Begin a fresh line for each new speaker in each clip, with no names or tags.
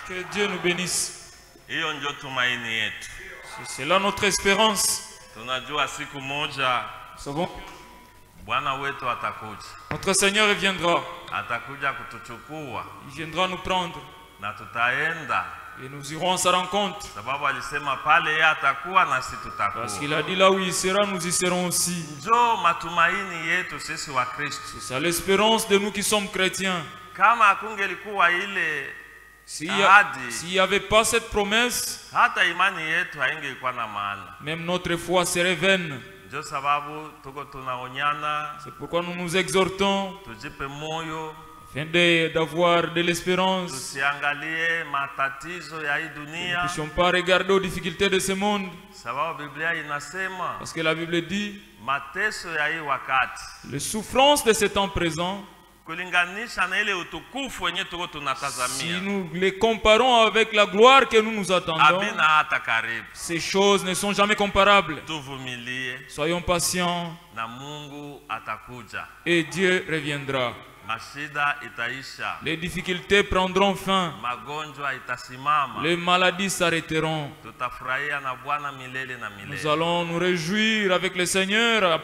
Que Dieu nous bénisse.
Hiyo ndio tumaini yetu.
C'est là notre espérance.
Tunajua siku moja
Nous savons que
Bwana wetu atakuja.
notre Seigneur reviendra.
Atakuja kutuchukua
Il viendra nous prendre
na tutaenda,
et nous irons à sa rencontre.
sababu alisema pale yeye atakuwa na sisi tutakuwa.
Parce qu'il a dit là où il sera, nous y serons aussi.
Njo matumaini yetu sisi wa Kristo.
C'est ça l'espérance de nous qui sommes chrétiens.
Kama akungelikuwa ile
S'il
ahadi,
n'y avait pas cette promesse,
hata imani yetu haingekuwa na maana.
même notre foi serait vaine.
Njo sababu tuko tunaonyana,
C'est pourquoi nous nous exhortons
tujipe moyo,
afin d'avoir de l'espérance.
tusiangalie matatizo ya hii
Nous ne
dunia,
puissions pas regarder aux difficultés de ce monde.
sababu Biblia inasema
Parce que la Bible dit,
mateso ya hii wakati
les souffrances de ce temps présent,
kulinganisha na ile utukufu wenye tuko
si
tunatazamia,
nous les comparons avec la gloire que nous nous attendons,
habina hata karibu.
ces choses ne sont jamais comparables.
Tuvumilie
Soyons patients
na Mungu atakuja,
et Dieu reviendra.
mashida itaisha,
Les difficultés prendront fin.
magonjwa itasimama,
Les maladies s'arrêteront.
tutafurahia na Bwana milele na
Nous
milele.
allons nous réjouir avec le Seigneur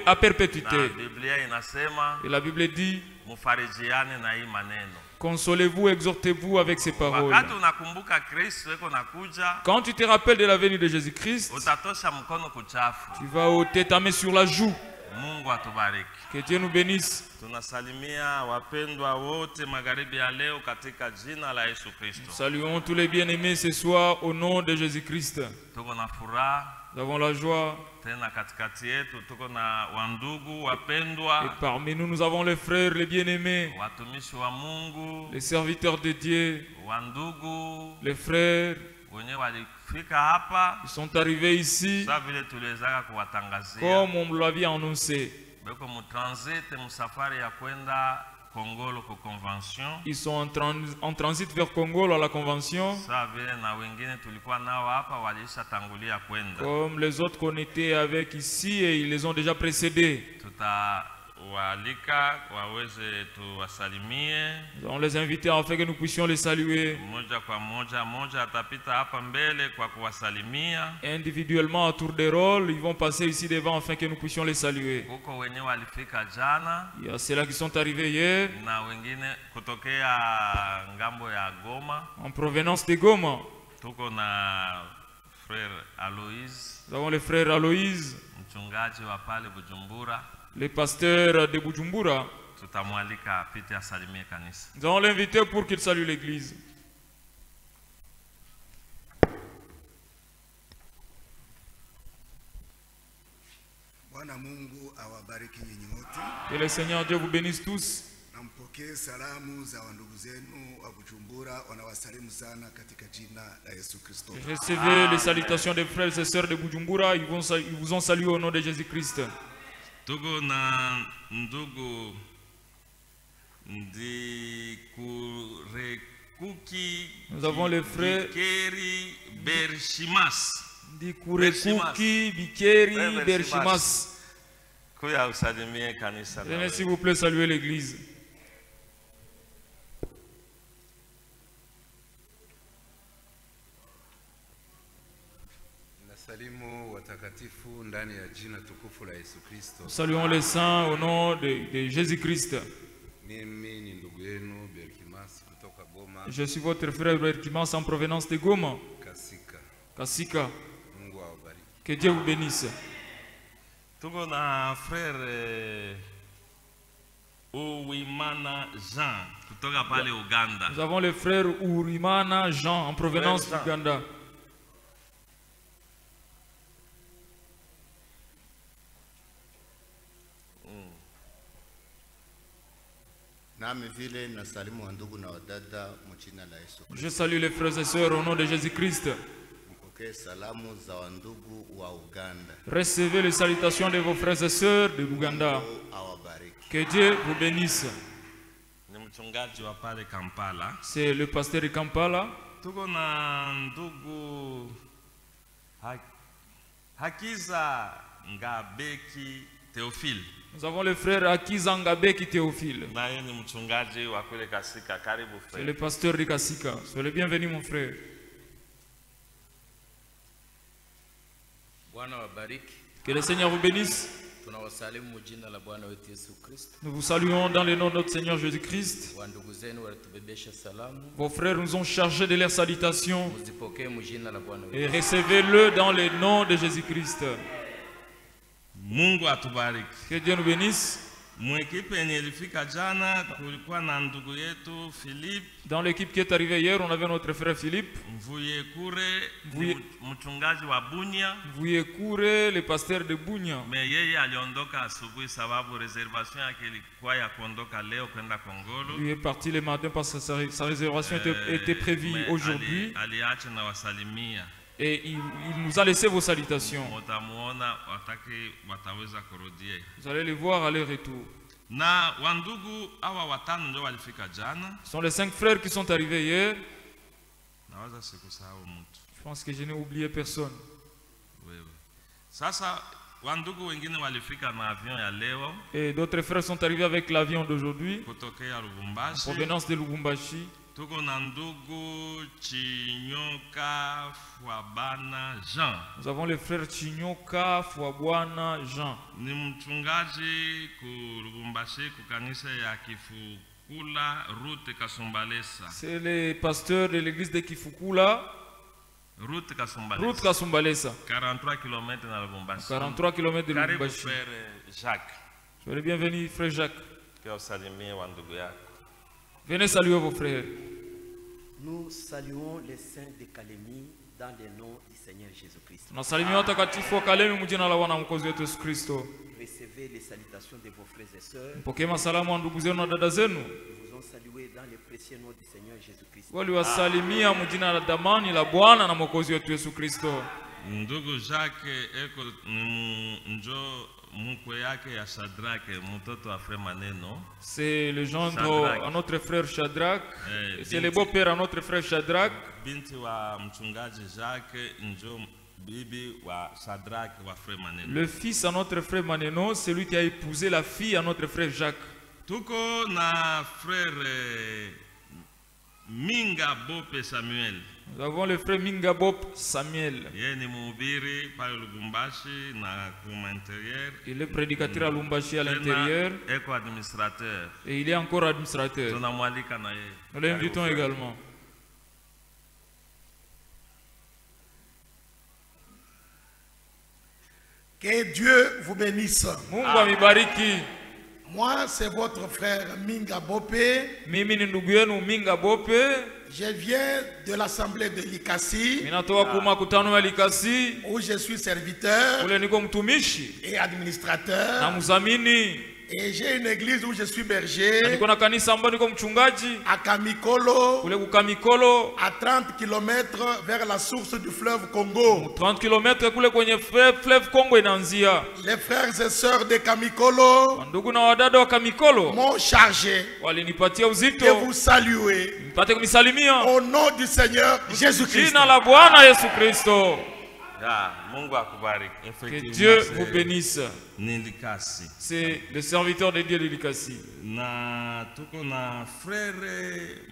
à perpétuité.
Na Biblia inasema
Et la Bible dit,
mufarijiane na hii maneno.
consolez-vous, exhortez-vous avec ces paroles.
Wakati unakumbuka Kristo eko nakuja,
Quand tu te rappelles de la venue de Jésus-Christ,
utatosha mkono kuchafu.
tu vas ôter ta main sur la joue.
Mungu atubariki.
Que Dieu nous bénisse.
Tunasalimia wapendwa wote magharibi ya leo katika jina la Yesu Kristo.
Saluons tous les bien-aimés ce soir au nom de Jésus-Christ.
Tuko na furaha
Nous avons la joie.
tena katikati yetu, tuko na wandugu
Et
wapendwa,
parmi nous, nous avons les frères, les bien-aimés,
watumishi wa Mungu,
les serviteurs de Dieu,
wandugu
les frères
wenye walifika hapa
qui sont arrivés ici,
sawa vile tuliwezaka kuwatangazia,
comme on l'avait annoncé.
beko mu transit musafari ya kwenda Kongolo ku convention,
Ils sont en transit vers Congo à la convention,
sawa vile na wengine tulikuwa nao hapa walisha tangulia kwenda.
comme les autres qu'on était avec ici et ils les ont déjà précédés.
Tutawaalika waweze tuwasalimie
Nous allons les inviter afin que nous puissions les saluer
moja kwa moja. Moja atapita hapa mbele kwa kuwasalimia.
individuellement à tour de rôle. Ils vont passer ici devant afin que nous puissions les saluer.
Huko wenye walifika jana
Il y a ceux-là qui sont arrivés hier
na wengine kutokea ngambo ya Goma.
en provenance de Goma.
Tuko na frère Aloise,
Nous avons les frères Aloïse,
mchungaji wa pale Bujumbura.
les pasteurs de Bujumbura.
Tutamwalika apite asalimie kanisa.
Nous allons l'inviter pour qu'il salue l'église.
Bwana Mungu awabariki nyinyi wote.
Que le Seigneur Dieu vous bénisse tous.
Nampokee salamu za wandugu zenu wa Bujumbura, wanawasalimu sana katika jina la Yesu Kristo.
Recevez les salutations des frères et sœurs de Bujumbura. Ils vous ont salué au nom de Jésus-Christ.
Tuko na ndugu Ndikurekuki.
Nous avons les frères
Bikeri Bershimas.
Ndikurekuki, Bikeri, Bershimas.
Kuya usalimie kanisa.
Venez s'il vous plaît saluer l'église.
Nasalimu watakatifu ndani ya jina tukufu la Yesu Kristo.
Saluons les saints au nom de Jésus-Christ.
Mimi ni ndugu yenu Berkimas kutoka Goma.
Je suis votre frère Berkimas en provenance de Goma.
Kasika.
Kasika.
Mungu awabariki.
Que Dieu vous bénisse.
Tuko na frère Uwimana Jean kutoka pale Uganda.
Nous avons le frère Urimana Jean en provenance
Frère Jean.
d'Uganda.
Nami vile nasalimu wandugu na wadada mchina la Yesu.
Je salue les frères et sœurs au nom de Jésus-Christ.
Mpokee salamu za wandugu wa Uganda.
Recevez les salutations de vos frères et sœurs de Uganda.
Mungu awabariki.
Que Dieu vous bénisse.
Ni mchungaji wa pale Kampala.
C'est le pasteur de Kampala.
Tuko na ndugu Hakiza Ngabeki Théophile.
Nous avons le frère Akizangabeki Théophile.
Naye ni mchungaji wa kule Kasika. Karibu
C'est le
frère.
pasteur de Kasika. Soyez le bienvenu, mon frère.
Bwana wabariki.
Que le Seigneur vous bénisse.
Tunawasalimu jina la Bwana wetu Yesu Kristo.
Nous vous saluons dans le nom de notre Seigneur Jésus-Christ.
Wa ndugu zenu walitubebesha salamu.
Vos frères nous ont chargés de leurs salutations
Muzipokee mu jina la Bwana
et
wetu.
recevez-le dans le nom de Jésus-Christ.
Mungu atubariki.
Que Dieu nous bénisse.
Mwekipe yenye ilifika jana kulikuwa na ndugu yetu Philippe
Dans l'équipe qui est arrivée hier, on avait notre frère Philippe
Mvuyekure,
Mvuye-
mchungaji wa Bunia.
Vuyekure, le pasteur de Bunya.
Me yeye aliondoka asubuhi sababu reservation yake ilikuwa ya kuondoka leo kwenda Kongolo.
Lui est parti le matin parce que sa réservation était prévue
Me
aujourd'hui.
aliacha na wasalimia.
Et il nous a laissé vos salutations.
Mutamuona wataki wataweza kurudia.
Vous allez les voir à leur retour.
Na wandugu hawa watano ndio walifika jana.
Ce sont les 5 frères qui sont arrivés hier.
Naweza sikusahau mtu.
Je pense que je n'ai oublié personne.
Wewe. Sasa wandugu wengine walifika na avion ya leo
Et d'autres frères sont arrivés avec l'avion d'aujourd'hui,
kutokea
en
Lubumbashi.
provenance de Lubumbashi.
Tuko na ndugu Chinyoka Fwabana Jean.
Nous avons le frère Chinyoka Fwabwana Jean.
Ni mchungaji ku Lubumbashi ku kanisa ya Kifukula Route Kasumbalesa.
C'est le pasteur de l'église de Kifukula,
Route Kasumbalesa.
route Kasumbalesa.
43 km na Lubumbashi.
43 km de
Karibu
Lubumbashi.
frère Jacques.
Soyez le bienvenu, frère Jacques.
Kwa usalimie wa ndugu yako.
Venez saluer vos frères.
Nous saluons les saints de Kalemi dans le nom du Seigneur Jésus-Christ.
Tunasalimia watakatifu wa Kalemi mjina la Bwana mwokozi wetu Yesu Kristo.
Recevez les salutations de vos frères et sœurs.
Mpokee masalamu wa ndugu zenu na dada zenu.
Ils vous ont salué dans le précieux nom du Seigneur Jésus-Christ.
Waliwasalimia mjina la damani la Bwana na mwokozi wetu Yesu Kristo.
Ndugu Jacques eko njo mkwe yake ya Shadrake mtoto wa frère Maneno.
C'est le gendre
Shadrach.
à notre frère Shadrach.
Eh,
C'est le beau-père à notre frère Shadrach.
Binti wa mchungaji Jacques njo bibi wa Shadrake wa frère Maneno.
Le fils à notre frère Maneno, c'est lui qui a épousé la fille à notre frère Jacques.
Tuko na frère Minga Bope Samuel.
Nous avons le frère Mingabop Samuel.
Yeye ni mhubiri pale Lubumbashi na kuma intérieur.
Il est prédicateur à Lumbashi à l'intérieur
Eko administrateur.
et il est encore administrateur.
Tunamwalika na yeye.
Nous l'invitons également.
Que Dieu vous bénisse.
Mungu amibariki.
Moi, c'est votre frère Minga Bope.
Mimi ni ndugu yenu Minga Bope.
Je viens de l'assemblée de Likasi,
Ninatoka kwa makutano ya Likasi.
où je suis serviteur
Kule niko mtumishi
et
na
administrateur.
mzamini.
Et j'ai une église où je suis
Na
berger,
niko na kanisa ambayo niko mchungaji.
à Kamikolo,
Kule kukamikolo.
à 30 km vers la source du fleuve Congo.
30 km kule kwenye fleuve Kongo inaanzia.
Les frères et sœurs de Kamikolo
Ndugu na wadada wa Kamikolo
m'ont chargé
walinipatia
de
uzito
vous saluer
mpate kunisalimia
au nom du Seigneur Jésus-Christ.
jina la Bwana Yesu Kristo.
Ya, Mungu akubariki.
Que
Effectivement,
Dieu
c'est-
vous bénisse.
ni Likasi.
C'est le serviteur de Dieu de Likasi.
Na tuko na frère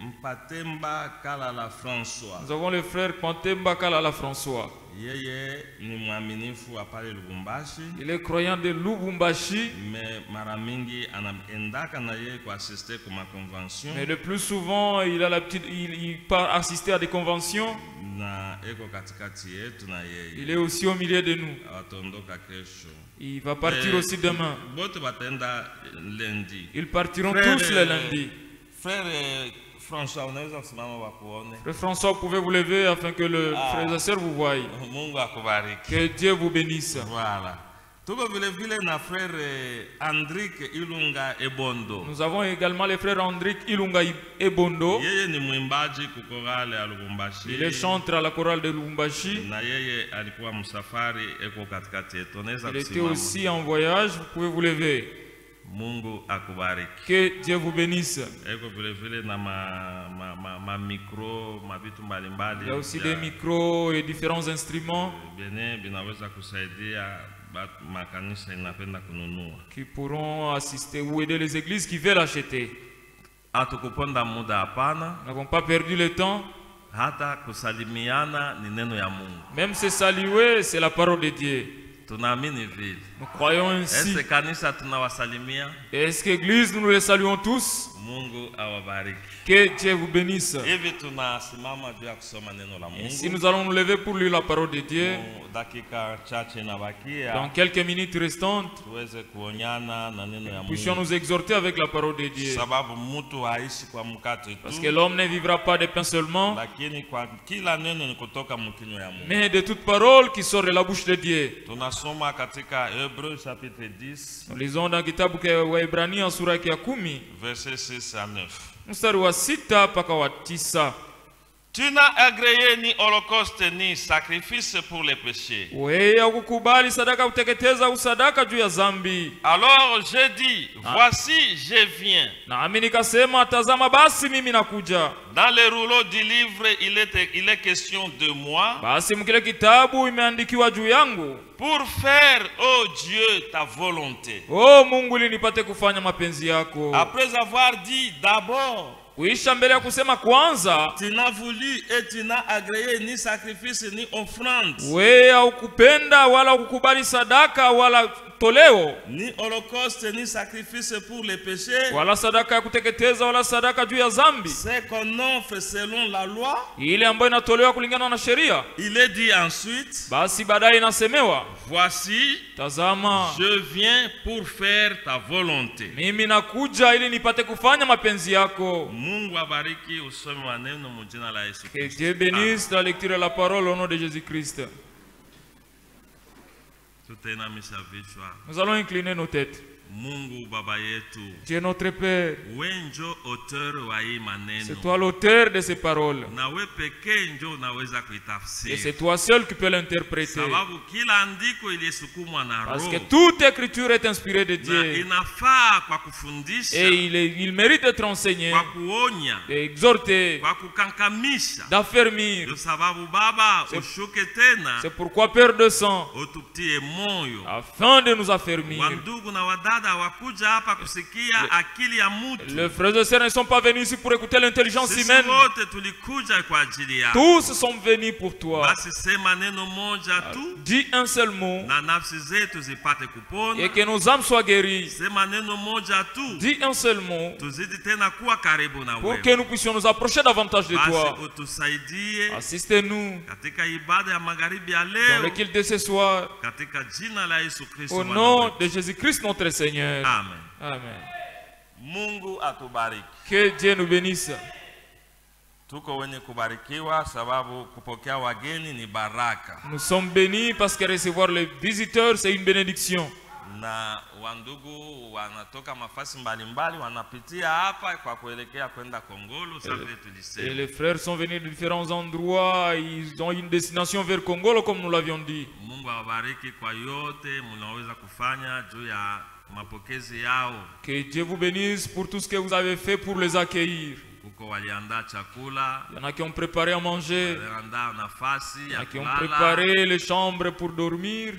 Mpatemba Kalala François.
Nous avons le frère Pantemba Kalala François.
Yeye ni mwaminifu wa pale Lubumbashi,
Il est croyant de Lubumbashi,
me mara mingi anaendaka na yeye kuasiste kuma convention
mais le plus souvent il a l'habitude, il part assister à des conventions.
na eko katikati yetu na yeye.
Il est aussi au milieu de nous.
Atondoka kesho.
Il va partir aussi demain.
Bote batenda lundi.
Ils partiront
Frère,
tous le lundi.
Frère François, unaweza kusimama wakuone?
Frère François, vous pouvez vous lever afin que le frère et sœur vous voient.
Mungu akubariki.
Que Dieu vous bénisse.
Voilà. Tuko vile vile na frère Andrik Ilunga Ebondo.
Nous avons également le frère Andrik Ilunga Ebondo.
Yeye ni mwimbaji kukorale ya Lubumbashi.
Il est chanteur à la chorale de Lubumbashi.
Na yeye alikuwa msafari eko katikati yetu. Unaweza
Il était
kusimama.
aussi en voyage. Vous pouvez vous lever.
Mungu akubariki.
Que Dieu vous bénisse.
Eko vile vile na ma micro, mabitu mbalimbali.
Il y a aussi des micros et différents instruments
Bene binaweza kusaidia makanisa inapenda kununua.
qui pourront assister ou aider les églises qui veulent acheter.
Hatukuponda muda hapana,
Nous n'avons pas perdu le temps.
hata kusalimiana ni neno ya Mungu.
Même se saluer, c'est la parole de Dieu.
Tunaamini vile.
Nous croyons ainsi.
Ese kanisa tunawasalimia.
Est-ce qu'Église, nous les saluons tous?
Mungu awabariki.
Que Dieu vous bénisse.
Hivi tunasimama juu ya kusoma neno la
Et si
Mungu.
nous allons nous lever pour lire la parole de Dieu,
Dakika chache na
dans
bakia
quelques minutes restantes,
tuweze kuonyana na neno ya
puissions
Mungu.
nous exhorter avec la parole de Dieu.
Sababu mtu haishi kwa mkate
Parce
tu,
que l'homme ne vivra pas de pain seulement,
lakini kwa kila neno ni kutoka mkinywa ya Mungu.
mais de toute parole qui sort de la bouche de Dieu.
Tunasoma katika Hebreu chapitre 10
Nous lisons dans kitabu cha Waebrania sura ya 10,
verset 6 à 9.
mstari wa 6 mpaka wa 9.
Tu n'as agréé ni holocauste ni sacrifice pour les péchés.
Wewe hukukubali sadaka kuteketeza au sadaka juu ya dhambi.
Alors j'ai dit, voici je viens.
Nami nikasema, tazama basi mimi nakuja.
Dans le rouleau du livre, il est question de moi.
Basi mkile kitabu imeandikiwa juu yangu,
Pour faire, oh Dieu, ta volonté.
o Mungu, ili nipate kufanya mapenzi yako.
Après avoir dit d'abord,
Kuisha mbele ya kusema kwanza,
tu n'as voulu et tu n'as agréé ni sacrifice ni offrande,
wewe haukupenda wala hukukubali sadaka wala toleo
ni holocauste ni sacrifice pour les péchés.
wala sadaka ya kuteketeza wala sadaka juu ya dhambi,
C'est qu'on offre selon la loi.
ile ambayo inatolewa kulingana na sheria.
Il est dit ensuite,
Basi baadaye inasemewa,
voici,
tazama
je viens pour faire ta volonté.
mimi nakuja ili nipate kufanya mapenzi yako.
Mungu abariki usomi wa neno mu jina la Yesu
Que
Kristo.
Dieu bénisse la lecture de la parole au nom de Jésus-Christ.
Tutainamisha vichwa.
Nous allons incliner nos têtes.
Mungu baba yetu,
Tu es notre Père.
we njo auteur wa hii
C'est
maneno,
toi l'auteur de ces paroles.
na we pekee njo unaweza
Et
kuitafsiri,
c'est toi seul qui peux l'interpréter.
sababu kila andiko ilisukumwa na
Parce que
Roho
toute écriture est inspirée de
na
Dieu.
inafaa kwa kufundisha,
Et il mérite d'être enseigné,
kwa kuonya,
d'exhorter,
kwa kukankamisha.
d'affermir.
Ndio sababu Baba ushuke tena
C'est pourquoi Père de sang,
ututie moyo.
afin de nous affermir.
Wandugu na wadada wakuja hapa kusikia akili ya mutu.
Les frères et sœurs ne sont pas venus ici pour écouter l'intelligence
Sisi
humaine.
wote tulikuja kwa ajili yako.
Tous sont venus pour toi.
Basi sema neno moja tu
Dis un seul mot
na nafsi zetu zipate
et
kupona.
que nos âmes soient guéries.
Sema neno moja tu
Dis un seul mot
tuzidi tena kuwa karibu na
pour que
wewe.
nous puissions nous approcher davantage de toi.
Basi utusaidie
Assistez-nous
katika ibada ya magharibi ya
dans
leo,
le culte de ce soir.
katika jina la Yesu Kristo
Au
Bwana
nom
wetu.
de Jésus-Christ notre Seigneur.
Amen.
Amen.
Mungu atubariki.
Que Dieu nous bénisse.
Tuko wenye kubarikiwa sababu kupokea wageni ni baraka,
Nous sommes bénis parce que recevoir les visiteurs, c'est une bénédiction.
na wandugu wanatoka mafasi mbalimbali wanapitia hapa kwa kuelekea kwenda Kongolo. Sasa
Et
tulisema
les frères sont venus de différents endroits. Ils ont une destination vers Congolo, comme nous l'avions dit.
Mungu awabariki kwa yote mnaweza kufanya juu ya mapokezi yao.
Que Dieu vous bénisse pour tout ce que vous avez fait pour les accueillir.
Huko waliandaa chakula,
Il y en a qui ont préparé à manger.
waliandaa nafasi
Il y en
ya
a qui ont
kulala.
préparé les chambres pour dormir.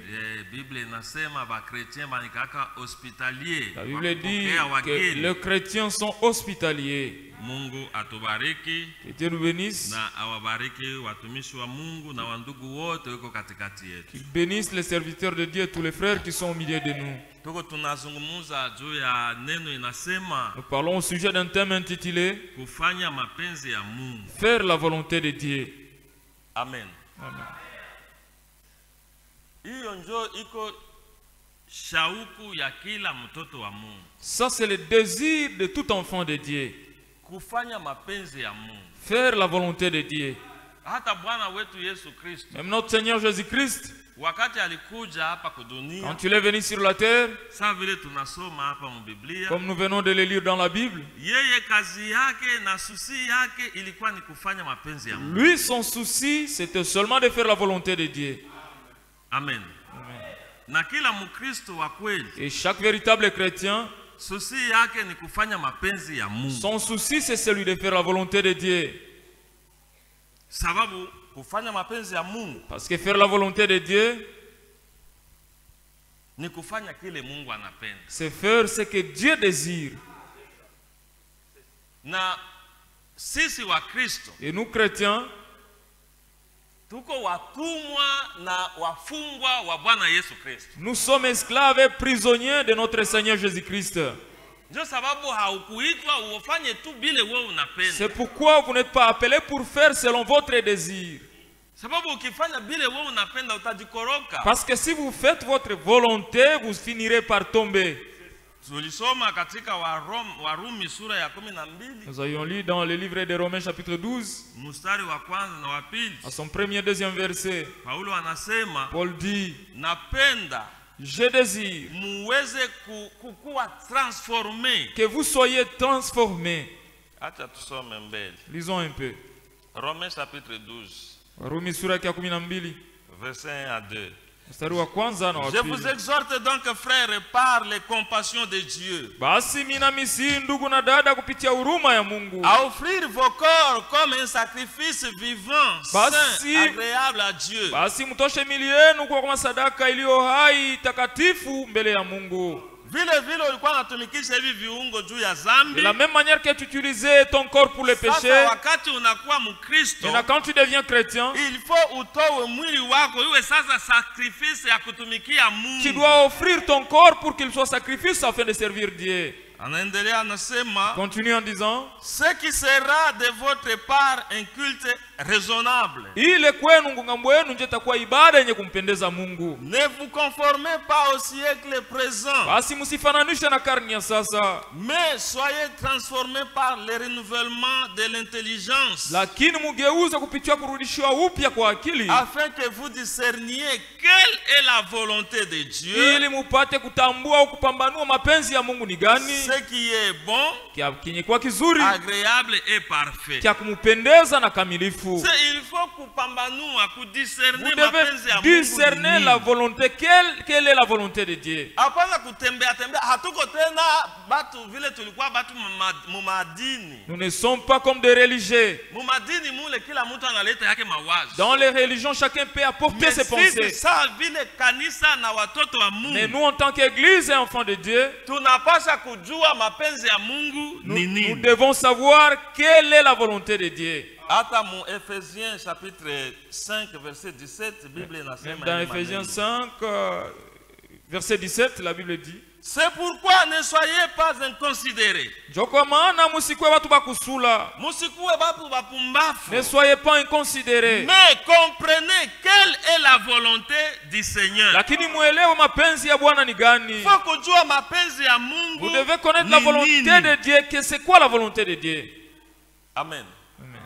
Biblia inasema bakretien banikaka hospitalier.
La Bible dit
Wakupokea
que
wageni.
les chrétiens sont hospitaliers.
Mungu atubariki
Que Dieu nous bénisse.
na awabariki watumishi wa Mungu na wandugu wote wako katikati yetu.
Qu'il bénisse les serviteurs de Dieu et tous les frères qui sont au milieu de nous.
Tuko tunazungumza juu ya neno inasema
Nous parlons au sujet d'un thème intitulé
kufanya mapenzi ya Mungu.
Faire la volonté de Dieu.
Amen.
Amen.
Hiyo njo iko shauku ya kila mtoto wa Mungu.
Ça, c'est le désir de tout enfant de Dieu.
Kufanya mapenzi ya Mungu.
Faire la volonté de Dieu.
Hata Bwana wetu Yesu Kristo
Même notre Seigneur Jésus-Christ,
wakati alikuja hapa kudunia,
quand il est venu sur la terre,
sawa vile tunasoma hapa mu Biblia,
comme nous venons de le lire dans la Bible,
yeye kazi yake na susi yake ilikuwa ni kufanya mapenzi ya Mungu.
lui, son souci, c'était seulement de faire la volonté de Dieu.
Amen. Na kila Mkristo wa kweli
Et chaque véritable chrétien,
susi yake ni kufanya mapenzi ya Mungu.
son souci, c'est celui de faire la volonté de Dieu.
Sababu kufanya mapenzi ya Mungu
Parce que faire la volonté de Dieu,
ni kufanya kile Mungu anapenda.
C'est faire ce que Dieu désire.
Na sisi wa Kristo,
Et nous chrétiens,
tuko watumwa na wafungwa wa Bwana Yesu Kristo.
nous sommes esclaves et prisonniers de notre Seigneur Jésus-Christ.
Ndio sababu haukuitwa ufanye tu bile wewe unapenda.
C'est pourquoi vous n'êtes pas appelés pour faire selon votre désir.
Sababu ukifanya bile wewe unapenda utajikoroka.
Parce que si vous faites votre volonté, vous finirez par tomber.
Tulisoma katika Warumi sura ya 12.
Nous avions lu dans le livre de Romains chapitre 12,
Mstari wa kwanza na wa pili.
à son premier et deuxième verset,
Paulo anasema,
Paul dit,
napenda
je désire
muweze kuwa transformé.
que vous soyez transformés.
Acha tusome mbele.
Lisons un peu.
Romains chapitre 12,
Warumi sura ya 12,
verset 1 à 2.
mstari wa kwanza na wa
Je vous
pili.
exhorte donc, frères, par les compassions de Dieu,
Basi mimi namsihi ndugu na dada kupitia huruma ya Mungu,
à offrir vos corps comme un sacrifice vivant,
Basi-
saint, agréable à Dieu.
basi mtoshe mili yenu kwa kama sadaka iliyo hai takatifu mbele ya Mungu.
Vile vile ulikuwa unatumikisha hivi viungo juu ya
De
dhambi.
la même manière que tu utilisais ton corps pour le péché,
Sasa wakati unakuwa Mkristo,
maintenant quand tu deviens chrétien,
il faut utoe mwili wako iwe sasa sacrifice ya kutumikia
tu
Mungu.
dois offrir ton corps pour qu'il soit sacrifice afin de servir Dieu.
Anaendelea anasema,
Continue en disant,
ce qui sera de votre part un culte raisonnable.
ile kwenu ngambo yenu nje itakuwa ibada yenye kumpendeza Mungu.
Ne vous conformez pas au siècle présent,
Basi msifananishe na karne ya sasa,
mais soyez transformés par le renouvellement de l'intelligence,
lakini mugeuze kupitia kurudishiwa upya kwa akili,
afin que vous discerniez quelle est la volonté de Dieu,
ili mupate kutambua au kupambanua mapenzi ya Mungu ni gani,
ce qui est bon,
kenye kwa kizuri,
agréable et parfait.
kya kumpendeza na kamilifu.
Il faut kupambanua, kudiscerner
Vous
mapenzi ya
devez
Mungu
discerner
ni
la
nini.
volonté. Quelle est la volonté de Dieu?
Hapana kutembea tembea, hatuko tena batu vile tulikuwa batu mumadini.
Nous ne sommes pas comme des religieux.
Mumadini mule kila mtu analeta yake mawazo.
Dans les religions, chacun peut apporter
Mais
ses
sisi
pensées.
sawa vile kanisa na watoto wa
Mais
Mungu,
nous, en tant qu'Église et enfants de Dieu,
tunapasha kujua mapenzi ya Mungu ni
nous
nini.
devons savoir quelle est la volonté de Dieu.
Hata mu Ephésiens chapitre 5 verset 17, Bible
Même
inasema
dans
hii
Ephésiens
maneno.
5, verset 17, la Bible dit,
C'est pourquoi ne soyez pas inconsidérés.
njo kwa maana musikuwe watu bakusula,
Musikuwe batu bapumbafu.
ne soyez pas inconsidérés,
Mais comprenez quelle est la volonté du Seigneur.
lakini muelewe mapenzi ya Bwana ni gani.
Faut kujua mapenzi ya Mungu.
Vous devez connaître la
ni
volonté
nini.
de Dieu. Que c'est quoi la volonté de Dieu?
Amen.
Amen.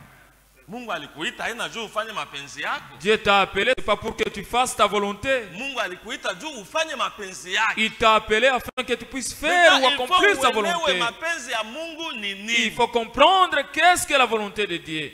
Mungu alikuita haina juu ufanye mapenzi yako.
Dieu t'a appelé, c'est pas pour que tu fasses ta volonté.
Mungu alikuita juu ufanye mapenzi yake.
Il t'a appelé afin que tu puisses faire ou
Maintenant,
accomplir sa
il faut uelewe
volonté.
mapenzi ya Mungu ni
Il
nini.
faut comprendre qu'est-ce que la volonté de Dieu.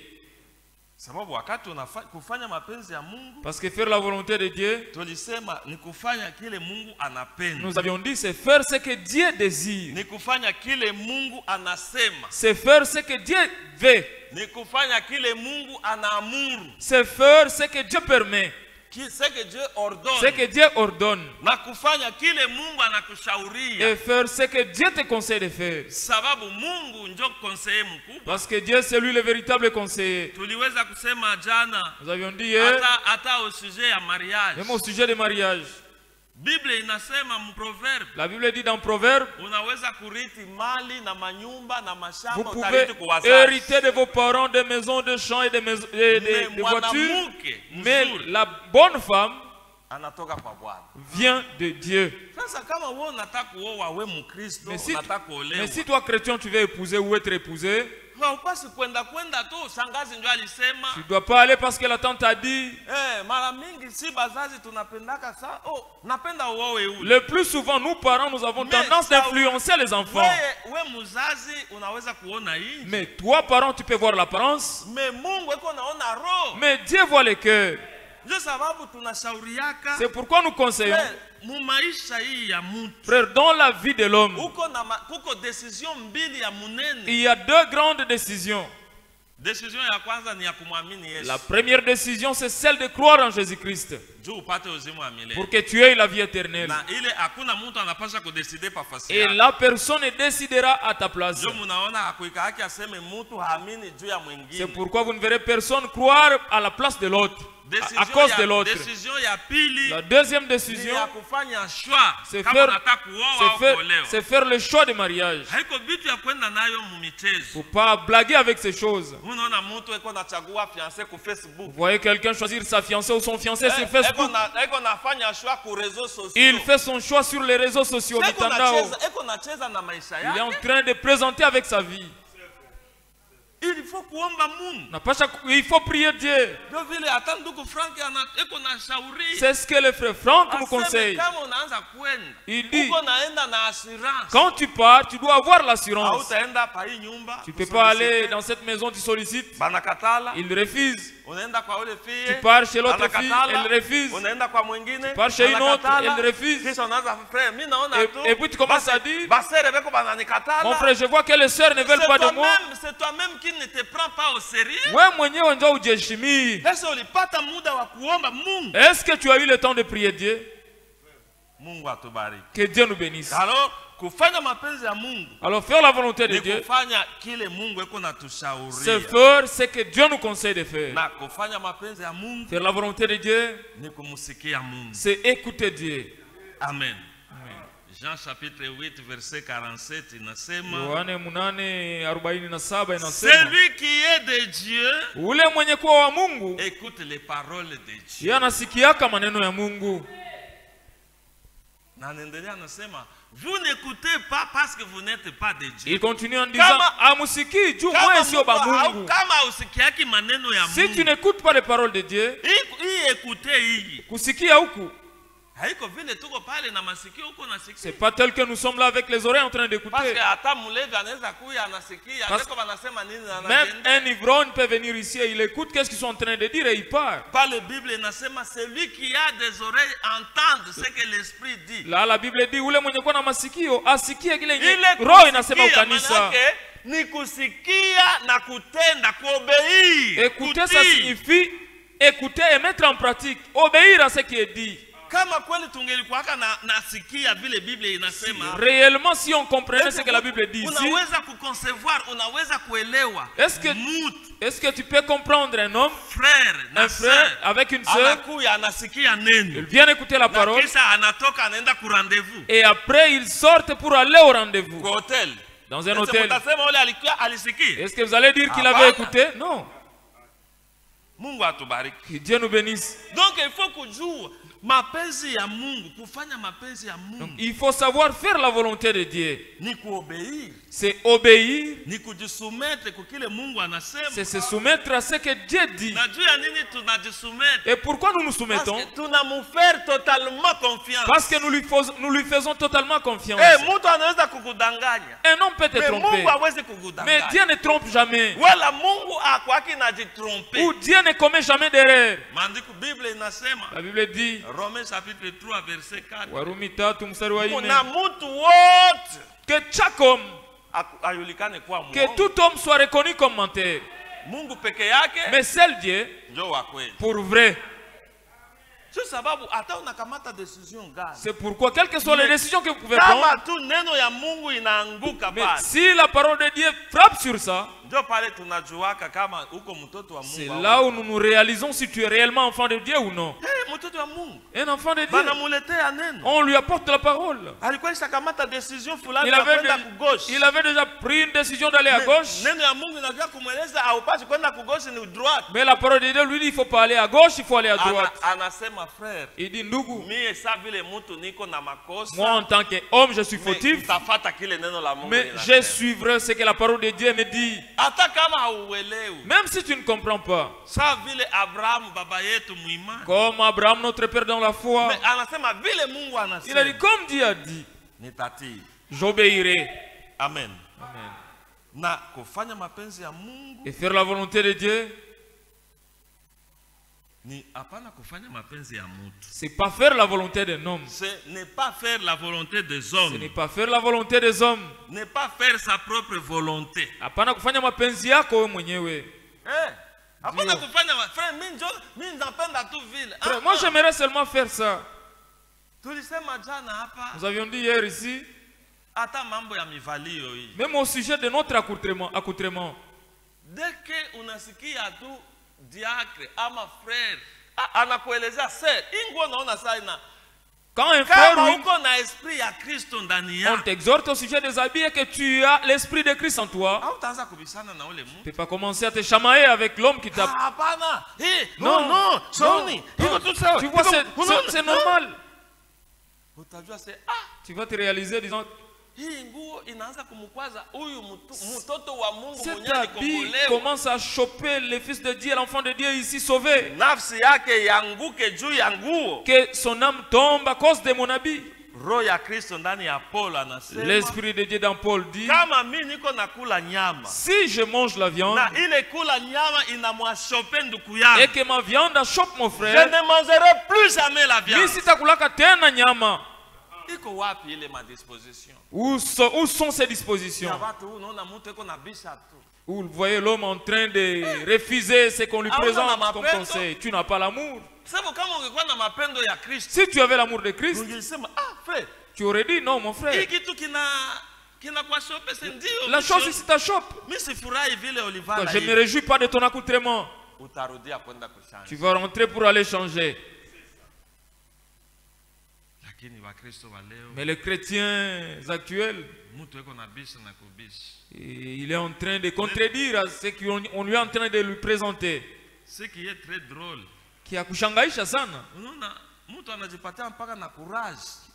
Sababu wakati kufanya mapenzi ya Mungu,
Parce que faire la volonté de Dieu,
tulisema ni kufanya kile Mungu anapenda.
nous avions dit, c'est faire ce que Dieu désire.
Ni kufanya kile Mungu anasema.
C'est faire ce que Dieu veut.
Ni kufanya kile Mungu anaamuru.
C'est faire ce que Dieu permet.
Ce que Dieu ordonne.
Ce que Dieu ordonne.
Na kufanya kile Mungu anakushauria.
Et faire ce que Dieu te conseille de faire.
Sababu Mungu ndio conseiller mkubwa.
Parce que Dieu, c'est lui le véritable conseiller.
Tuliweza kusema jana
Nous avions dit hier,
hata au sujet ya mariage.
même au sujet du mariage.
Biblia inasema mproverbe,
La Bible dit dans Proverbe,
unaweza kurithi mali na manyumba na
vous
mashamba
pouvez
utarithi kwa wazazi.
hériter de vos parents des maisons, de champs et des voitures.
Mwanamke
Mais
mzuri
la bonne femme
anatoka kwa Bwana.
vient de Dieu.
Sasa kama wewe unataka kuoa wewe Mkristo,
Mais si,
unataka kuolewa.
mais si toi chrétien tu veux épouser ou être épousé,
Haupasi kwenda tu, shangazi ndio alisema.
tu ne dois pas aller parce que la tante a dit.
Mara mingi si bazazi tunapendaka sa, napenda uoe ule.
Le plus souvent, nous parents, nous avons
Mais
tendance
ça-
d'influencer les enfants.
Wewe mzazi unaweza kuona hii.
Mais toi, parent, tu peux voir l'apparence.
Mais Mungu eko naona roho.
Mais Dieu voit le cœur.
Ndio sababu tunashauriaka.
C'est pourquoi nous conseillons,
Mu maisha hii ya mtu.
frère, dans la vie de l'homme,
Kuko decision mbili ya munene.
il y a deux grandes décisions.
Decision ya kwanza ni ya kumwamini Yesu.
La première décision, c'est celle de croire en Jésus-Christ.
Juu upate uzima wa milele.
Pour que tu aies la vie éternelle.
Na ile hakuna mtu anapaswa kudeside pa fasi
Et
yake.
la personne décidera à ta place.
Juu munaona hakuika haki aseme mtu haamini juu ya mwingine.
C'est pourquoi vous ne verrez personne croire à la place de l'autre. À cause de l'autre.
Décision ya pili.
La deuxième décision,
ya kufanya choix.
c'est
Kama unataka kuoa au kuolewa.
faire le choix de mariage.
Haiko vitu ya kwenda nayo mumichezo.
Faut pas blaguer avec ces choses.
Unaona mtu eko nachagua fiancé ku Facebook.
Vous voyez quelqu'un choisir sa fiancée ou son fiancé sur Facebook.
Eko nafanya choix ku réseaux sociaux.
Il fait son choix sur les réseaux sociaux.
Eko nacheza na maisha yake.
Il est en train de présenter avec sa vie.
Il faut kuomba Mungu.
Il faut prier Dieu.
Ndio vile hata ndugu Frank eko na shauri.
C'est ce que le frère Franck nous conseille.
Kama unaanza kwenda.
Il dit,
uko naenda na assurance.
Quand tu pars, tu dois avoir l'assurance.
Hautaenda pa hii nyumba.
Tu peux pas aller dans cette maison, tu sollicites.
Banakatala.
Il refuse.
Unaenda kwa ule fille.
Tu pars chez l'autre fille, elle refuse.
Unaenda kwa mwingine.
Tu pars chez une autre, elle refuse.
Kisha unaanza frère, mimi naona tu.
Et puis tu commences à dire,
basere beko bananikatala.
mon frère, je vois que les sœurs ne veulent pas de moi.
C'est toi-même qui ne te prends pas au sérieux.
Wewe mwenyewe ndio hujiheshimii.
Sasa ulipata muda wa kuomba Mungu.
Est-ce que tu as eu le temps de prier Dieu?
Mungu atubariki.
Que Dieu nous bénisse.
Alors, kufanya mapenzi ya Mungu.
Alors faire la volonté de Dieu.
Kufanya kile Mungu eko natushauria.
C'est faire ce que Dieu nous conseille de faire.
Na kufanya mapenzi ya Mungu.
Faire la volonté de Dieu.
Ni kumsikia Mungu.
C'est écouter Dieu.
Amen. Jean chapitre 8 verset 47 inasema
Yohane 8:47 inasema
celui qui est de Dieu
ule mwenye kuwa wa Mungu
écoute les paroles de Dieu.
yeye anasikiaka maneno ya Mungu.
Na anaendelea anasema vous n'écoutez pas parce que vous n'êtes pas de Dieu.
Il continue en disant amusikii juu mwe sio ba Mungu.
Kama usikiaki maneno ya Mungu.
Si tu n'écoutes pas les paroles de Dieu,
écouter hii.
Kusikia huku
haiko vile tuko pale na masikio huko nasikia.
C'est pas tel que nous sommes là avec les oreilles en train d'écouter.
Parce que hata mlevi anaweza kuya anasikia ndiko wanasema nini na
même un ivrogne peut venir ici et il écoute qu'est-ce qu'ils sont en train de dire et il part.
Par la Bible inasema celui qui a des oreilles entende ce que l'esprit dit.
Là la Bible dit ule mwenye kuwa na masikio asikie kile roho inasema ukanisa.
Ni kusikia na kutenda, kuobéir.
Écouter ça signifie écouter et mettre en pratique, obéir à ce qui est dit.
Kama kweli tungelikuwaka nasikia vile Biblia inasema.
Réellement si on comprenait ce que la Bible dit ici.
Unaweza kuconcevoir, unaweza kuelewa.
Est-ce que tu peux comprendre un homme,
un frère
avec une sœur,
anakuya anasikia neno.
Il vient écouter la parole.
Kisha anatoka anaenda ku rendez-vous.
Et après ils sortent pour aller au rendez-vous.
Kwa hôtel.
Dans un hôtel.
Alisikia.
Est-ce que vous allez dire qu'il avait écouté? Non.
Mungu atubariki.
Que Dieu nous bénisse.
Donc il faut kujua mapenzi ya Mungu, kufanya mapenzi ya Mungu.
Donc, il faut savoir faire la volonté de Dieu.
Ni kuobéir.
C'est obéir.
Ni kujisoumettre kwa kile Mungu anasema.
C'est se soumettre à ce que Dieu dit.
Najua nini tunajisoumettre?
Et pourquoi nous nous soumettons?
Parce que tunamfaire totalement confiance.
Parce que nous lui faisons totalement confiance.
Mtu anaweza kukudanganya.
Un homme peut te tromper.
Mungu hawezi kukudanganya.
Mais Dieu ne trompe jamais.
Wala Mungu hakwaki najitromper.
Ou Dieu ne commet jamais d'erreur.
Maandiko Biblia inasema.
La Bible dit.
Romains chapitre 3 verset 4.
Warumi 3 mstari wa 4.
Kuna mtu wote
que chaque homme,
ayulikane kwa Mungu.
Que tout homme soit reconnu comme menteur.
Mungu peke yake.
Mais seul Dieu.
Ndio wa kweli.
Pour vrai.
C'est sababu hata unakamata decision gani.
C'est pourquoi quelles que soient les décisions que vous pouvez prendre.
Kama tu neno ya Mungu inaanguka pale.
Si la parole de Dieu frappe sur ça.
Ndio pale tunajuaka kama uko mtoto wa Mungu.
C'est là où nous nous réalisons si tu es réellement enfant de Dieu ou non.
Mtoto wa Mungu.
Un enfant de Dieu.
Banamuletea neno.
On lui apporte la parole.
Alikuwa ishakamata decision fulani ya kwenda ku gauche.
Il avait déjà pris une décision d'aller à gauche.
Neno ya Mungu inajua kumweleza haupasi kwenda ku gauche ni droite.
Mais la parole de Dieu lui dit il faut pas aller à gauche, il faut aller à droite.
Anasema frère.
Il dit ndugu.
Mie sa vile mtu niko na makosa.
Moi en tant qu'homme je suis fautif. Mais je suivrai ce que la parole de Dieu me dit.
Hata kama
même si tu ne comprends pas. Comme Abraham, notre père dans la foi. Il a dit comme Dieu a dit. J'obéirai.
Amen.
Amen. Et faire la volonté de Dieu. C'est pas faire la volonté d'un homme.
Ce n'est pas faire la volonté des hommes.
Ce n'est pas faire la volonté des hommes.
Ne pas faire sa propre volonté.
Hapana kufanya mapenzi yako wewe mwenyewe. Frère, moi j'aimerais seulement faire ça. Nous avions dit hier ici, même au sujet de notre accoutrement.
Dès que unasikia tu diacre ama frère anakuelezea sir ingo naona sana
quand un frère
on
t'exhorte au sujet des habits et que tu as l'esprit de Christ en toi, tu ne peux pas commencer à te chamailler avec l'homme qui t'a...
Non,
tu vois, c'est normal. Tu vas te réaliser disant... Cet habit commence à choper le Fils de Dieu, l'enfant de Dieu ici sauvé. Que son âme tombe à cause de mon habit. L'Esprit de Dieu dans Paul dit, si je mange la viande et que ma viande chope mon frère,
je ne mangerai plus jamais la viande.
Où sont ces dispositions? Où vous voyez l'homme en train de refuser ce qu'on lui présente comme conseil. Tu n'as pas l'amour. Si tu avais l'amour de Christ, tu aurais dit non mon frère. La chose ici ta chope. Je ne me réjouis pas de ton accoutrement. Tu vas rentrer pour aller changer. Mais les chrétiens actuels, il est en train de contredire à ce qu'on lui est en train de lui présenter.
Ce qui est très drôle,
qui a kushangaisha sana.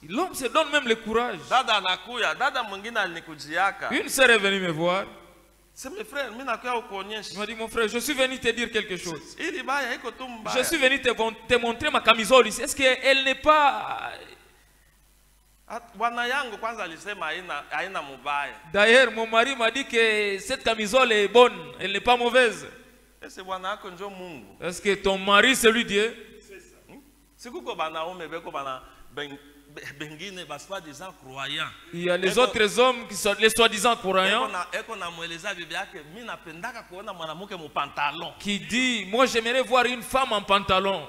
L'homme se donne même le courage. Une sœur est venue me voir. Il m'a dit, mon frère, je suis venu te dire quelque chose. Je suis venu te montrer ma camisole ici. Est-ce qu'elle n'est pas... D'ailleurs, mon mari m'a dit que cette camisole est bonne, elle n'est pas mauvaise. Est-ce que ton mari c'est lui Dieu? Il y a les autres hommes qui sont les soi-disant croyants qui disent, moi j'aimerais voir une femme en pantalon.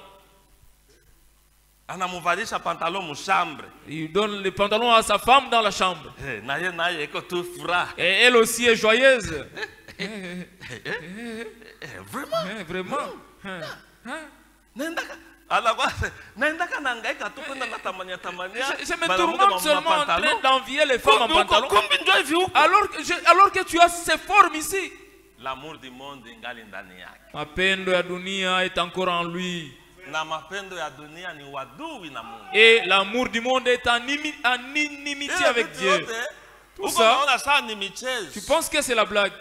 Il donne le pantalon à sa femme dans la chambre. Et elle aussi est joyeuse. Vraiment. Je me tourmente seulement en train d'envier les femmes en pantalon. Alors que tu as ces formes ici.
L'amour du monde
mapendo ya dunia est encore en lui. Et l'amour du monde est en inimitié avec Dieu. Tout ça, tu penses que c'est la blague?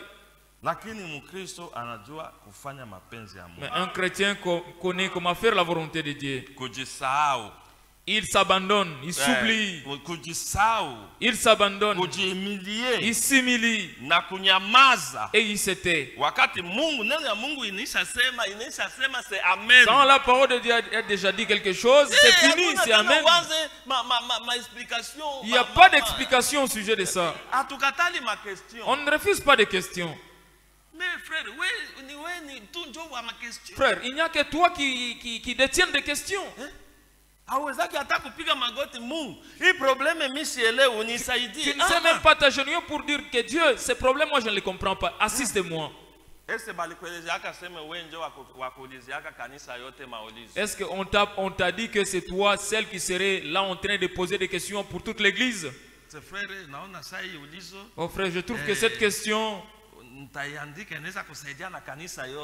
Mais un chrétien connaît comment faire la volonté de Dieu. Il s'abandonne, il s'oublie. Il s'abandonne, il s'humilie et il se tait. Quand la parole de Dieu a déjà dit quelque chose, c'est fini, c'est amen. Il n'y a pas d'explication au sujet de ça. On ne refuse pas de questions. Frère, il n'y a que toi qui détiens des questions. Tu ne sais même pas t'agenouiller pour dire que Dieu, ces problèmes, moi je ne les comprends pas. Assiste-moi. Est-ce qu'on t'a dit que c'est toi celle qui serait là en train de poser des questions pour toute l'église? Oh frère, je trouve que cette question,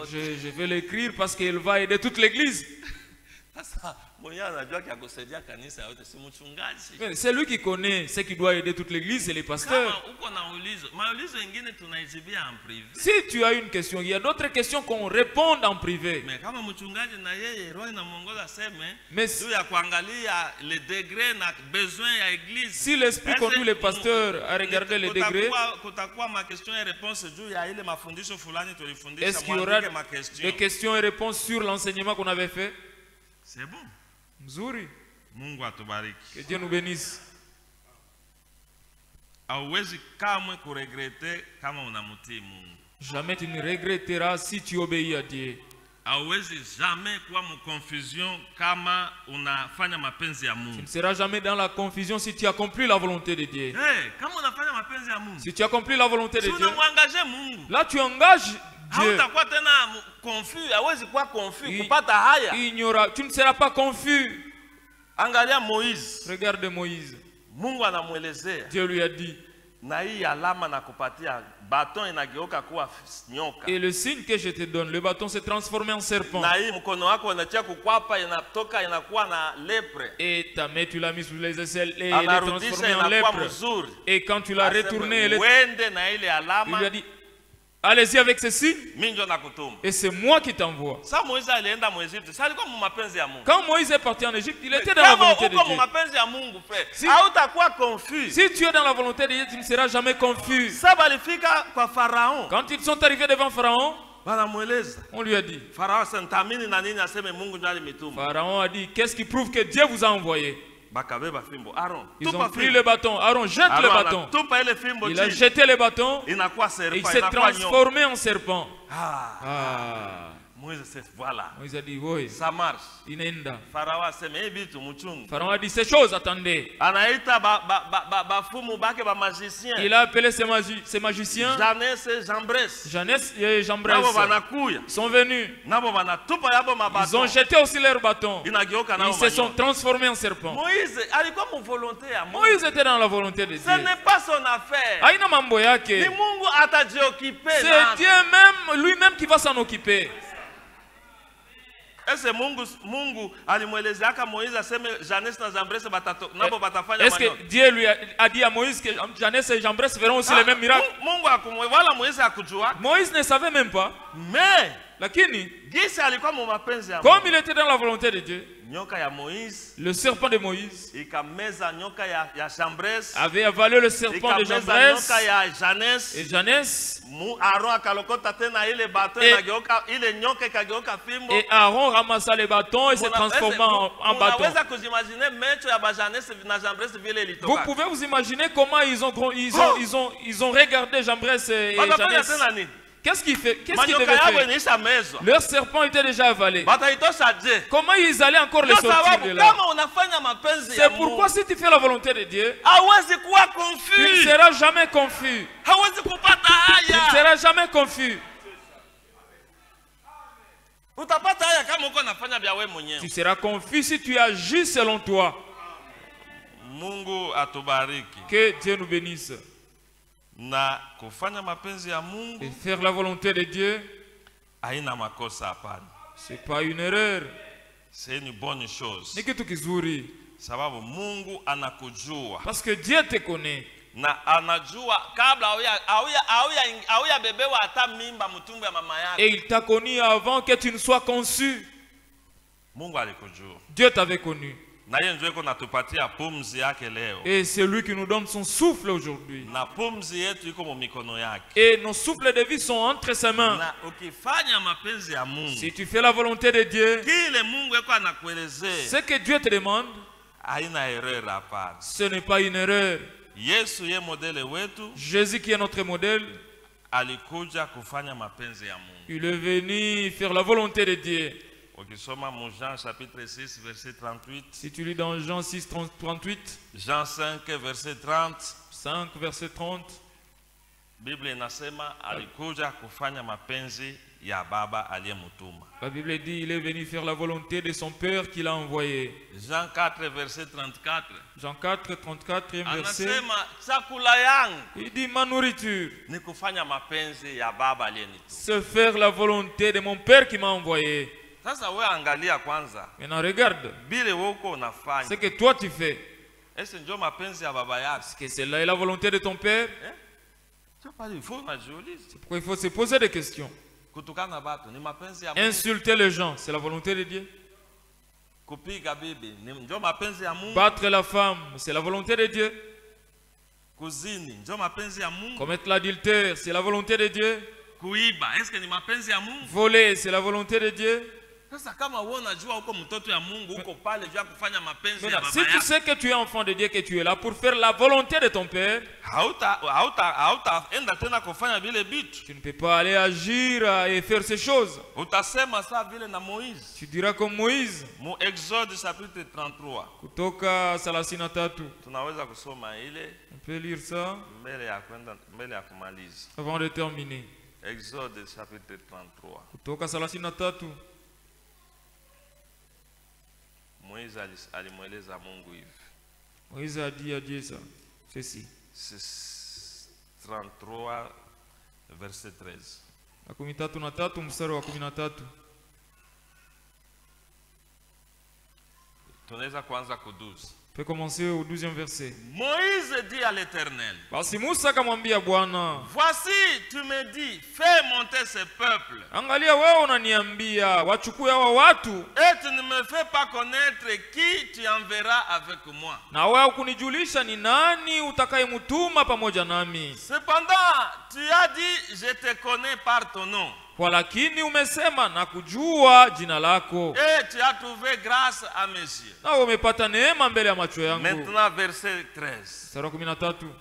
je vais l'écrire parce qu'elle va aider toute l'église. C'est lui qui connaît ce qui doit aider toute l'église, c'est les pasteurs. Si tu as une question, il y a d'autres questions qu'on répond en privé. Mais si l'esprit conduit les pasteurs à regarder les degrés, est-ce qu'il y aura des questions et réponses sur l'enseignement qu'on avait fait?
C'est bon.
Mzuri. Que Dieu nous bénisse. Jamais tu ne regretteras si tu obéis à Dieu.
hauwezi jamais kuwa mconfusion kama unafanya mapenzi ya Mungu.
Tu ne seras jamais dans la confusion si tu accomplis la volonté de Dieu.
Kama unafanya mapenzi ya Mungu.
Si tu accomplis la volonté de Dieu,
Mungu.
là tu engages Dieu.
Hautakuwa tena confus, hauwezi kuwa confus kupata haya.
Tu ne seras pas confus.
Angalia Moïse.
Regarde Moïse.
Mungu anamuelezea.
Dieu lui a dit.
Na hii alama nakupatia bâton inageuka kuwa nyoka.
Et le signe que je te donne, le bâton s'est transformé en serpent.
Na hii mkono wako unatia kukwapa inatoka inakuwa na lèpre.
Et ta main tu l'as mis sous les aisselles et elle est transformée en lèpre. Et quand tu l'as retourné, elle il lui a dit, allez-y avec ce signe. Et c'est moi qui t'envoie. Quand Moïse est parti en Égypte, il était dans la volonté de Dieu. Si tu es dans la volonté de Dieu, tu ne seras jamais confus. Quand ils sont arrivés devant Pharaon, on lui a dit, Pharaon a dit, qu'est-ce qui prouve que Dieu vous a envoyé? Ils ont pris le bâton. Aaron jette le bâton. Il a jeté le bâton et il s'est transformé en serpent. Moïse a dit, oui,
ça marche.
Pharaon a dit, ces choses, attendez. Il a appelé ses magiciens. Janès et Jambres sont venus. Ils ont jeté aussi leur bâton. Ils se sont transformés en serpents. Moïse était dans la volonté de Dieu.
Ce n'est pas son affaire.
C'est Dieu même, lui-même qui va s'en occuper.
Est-ce
que Dieu lui a dit à Moïse que Janès et Jambres feront aussi les mêmes miracles? Moïse ne savait même pas.
Mais
comme il était dans la volonté de Dieu, le serpent de Moïse avait avalé le serpent de Jambres et Janès. Et Aaron ramassa les bâtons et se transforma en bâton. Vous pouvez vous imaginer comment ils ont regardé Jambres et Janès. Qu'est-ce qu'il devait faire? Leur serpent était déjà avalé. Comment ils allaient encore les sortir de là? C'est pourquoi si tu fais la volonté de Dieu, tu ne seras jamais confus. Tu ne seras jamais confus. Tu seras confus si tu agis selon toi. Que Dieu nous bénisse.
Na kufanya mapenzi ya Mungu
et faire la volonté de Dieu,
haina makosa hapana.
C'est pas une erreur.
C'est une bonne chose.
Ni kitu kizuri.
Sababu Mungu anakujua.
Parce que Dieu te connaît.
Na anajua kabla auya bebewa hata mimba mtumbo ya mama yako.
Et il t'a connu avant que tu ne sois conçu.
Mungu alikujua.
Dieu t'avait connu.
Et
c'est lui qui nous donne son souffle aujourd'hui. Et nos souffles de vie sont entre ses mains. Si tu fais la volonté de Dieu, ce que Dieu te demande, ce n'est pas une erreur. Jésus qui est notre modèle, il est venu faire la volonté de Dieu.
Jean chapitre 6 verset 38.
Si tu lis dans Jean 6 38.
Jean 5 verset 30.
5 verset 30.
Bible inasema alikuja kufanya mapenzi ya baba aliyemtuma.
La Bible dit il est venu faire la volonté de son père qui l'a envoyé.
Jean 4 verset 34.
Jean 4 34 verset.
Anasema chakula yangu.
Il dit ma nourriture.
Ni kufanya mapenzi ya baba aliyenituma.
C'est faire la volonté de mon père qui m'a envoyé. Maintenant regarde ce que toi tu fais. Est-ce que cela est la volonté de ton père? C'est pourquoi il faut se poser des questions. Insulter les gens, c'est la volonté de Dieu. Battre la femme, c'est la volonté de Dieu. Commettre l'adultère, c'est la volonté de Dieu. Voler, c'est la volonté de Dieu.
Sasa kama wewe unajua uko mtoto ya Mungu, uko pale vya kufanya mapenzi ya baba
si tu sais que tu es enfant de Dieu, que tu es là pour faire la volonté de ton Père,
enda tena kufanya vile vitu.
tu ne peux pas aller agir et faire ces choses.
Utasema saa vile na Moïse.
Tu diras comme Moïse.
Mu Exode chapitre 33.
Kutoka 33.
Tunaweza kusoma ile.
On peut lire ça
mbele ya kumaliza.
Avant de terminer.
Exode chapitre 33.
Kutoka 33.
Moïse alimweleza Mungu hivi.
Moïse a dit à Dieu ça. Ceci.
33 verset 13.
Makumi tatu na tatu mstari wa 13.
Tunaweza kuanza ku 12.
On peut commencer au 12e verset.
Moïse dit à l'Éternel.
Basi Musa akamwambia Bwana,
voici tu me dis, fais monter ce peuple.
Angalia wewe unaniambia wachukue hawa watu.
Et tu ne me fais pas connaître qui tu enverras avec moi.
Na wewe kunijulisha ni nani utakayemtuma pamoja nami.
Cependant, tu as dit je te connais par ton nom.
Walakini umesema na kujua jina lako.
Et tu as trouvé grâce à mes yeux.
Na umepata neema mbele ya macho yangu.
Maintenant verset 13.